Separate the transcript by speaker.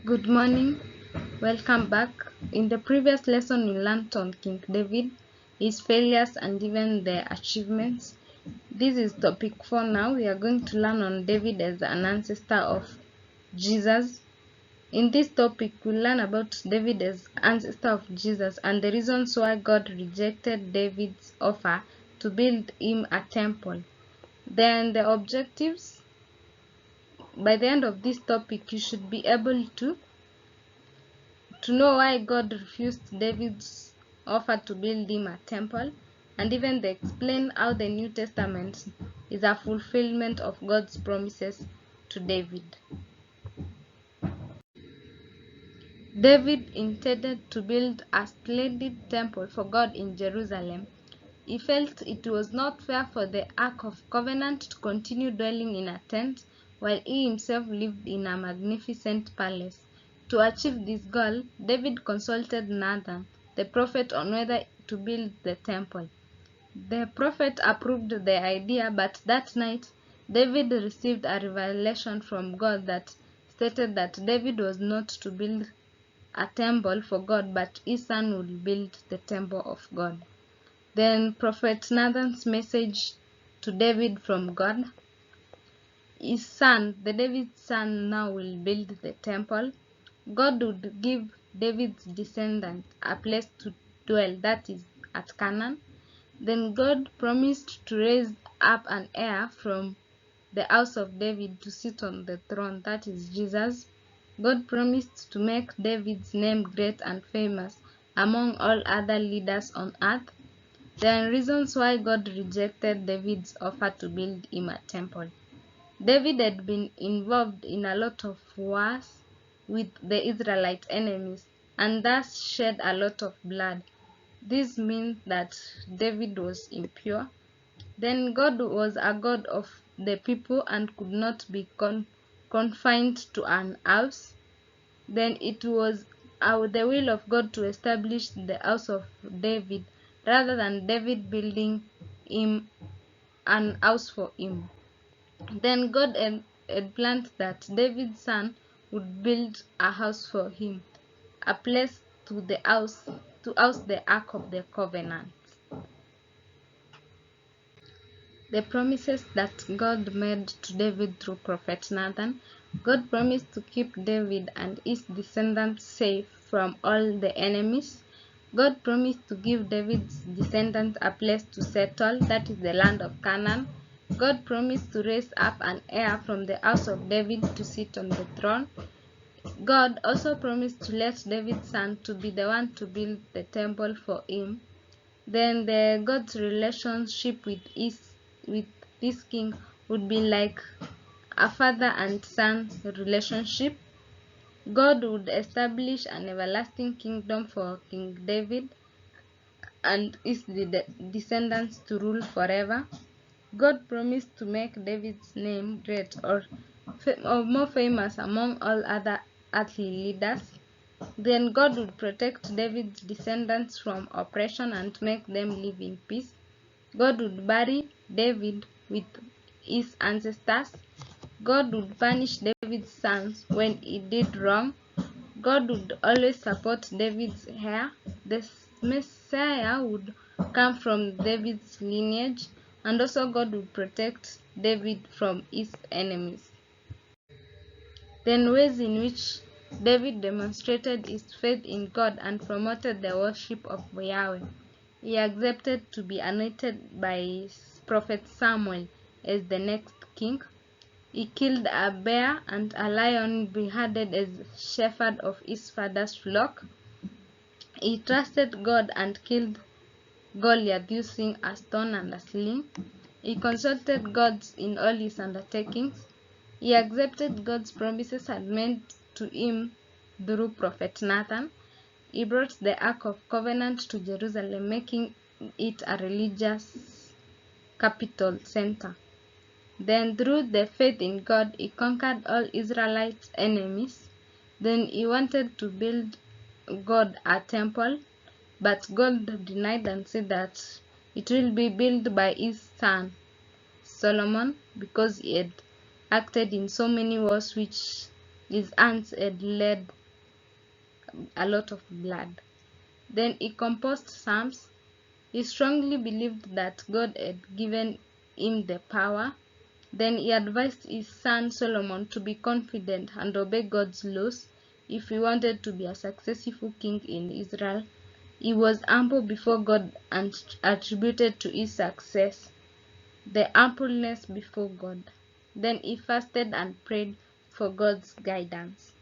Speaker 1: Good morning, welcome back. In the previous lesson, we learned on King David, his failures, and even their achievements. This is topic 4 now. We are going to learn on David as an ancestor of Jesus. In this topic, we'll learn about David as ancestor of Jesus and the reasons why God rejected David's offer to build him a temple. Then the objectives. By the end of this topic, you should be able to know why God refused David's offer to build him a temple, and even they explain how the New Testament is a fulfillment of God's promises to David. David intended to build a splendid temple for God in Jerusalem. He felt it was not fair for the Ark of Covenant to continue dwelling in a tent while he himself lived in a magnificent palace. To achieve this goal, David consulted Nathan, the prophet, on whether to build the temple. The prophet approved the idea, but that night, David received a revelation from God that stated that David was not to build a temple for God, but his son would build the temple of God. Then Prophet Nathan's message to David from God: his son, David's son, now will build the temple. God would give David's descendants a place to dwell, that is, at Canaan. Then God promised to raise up an heir from the house of David to sit on the throne, that is, Jesus. God promised to make David's name great and famous among all other leaders on earth. Then reasons why God rejected David's offer to build him a temple. David had been involved in a lot of wars with the Israelite enemies and thus shed a lot of blood. This means that David was impure. Then God was a God of the people and could not be confined to an house. Then it was the will of God to establish the house of David rather than David building him an house for him. Then God had planned that David's son would build a house for him, a place to house the Ark of the Covenant. The promises that God made to David through Prophet Nathan. God promised to keep David and his descendants safe from all the enemies. God promised to give David's descendants a place to settle, that is, the land of Canaan. God promised to raise up an heir from the house of David to sit on the throne. God also promised to let David's son to be the one to build the temple for him. Then God's relationship with this king would be like a father and son relationship. God would establish an everlasting kingdom for King David and his descendants to rule forever. God promised to make David's name great or more famous among all other earthly leaders. Then God would protect David's descendants from oppression and make them live in peace. God would bury David with his ancestors. God would punish David's sons when he did wrong. God would always support David's heir. The Messiah would come from David's lineage, and also God would protect David from his enemies. Then ways in which David demonstrated his faith in God and promoted the worship of Yahweh. He accepted to be anointed by Prophet Samuel as the next king. He killed a bear and a lion beheaded as shepherd of his father's flock. He trusted God and killed Goliath using a stone and a sling. He consulted God in all his undertakings. He accepted God's promises and made to him through Prophet Nathan. He brought the Ark of Covenant to Jerusalem, making it a religious capital center. Then through the faith in God, he conquered all Israelites' enemies. Then he wanted to build God a temple, but God denied and said that it will be built by his son Solomon, because he had acted in so many wars which his hands had led a lot of blood. Then he composed psalms. He strongly believed that God had given him the power. Then he advised his son Solomon to be confident and obey God's laws if he wanted to be a successful king in Israel. He was humble before God and attributed to his success the humbleness before God. Then he fasted and prayed for God's guidance.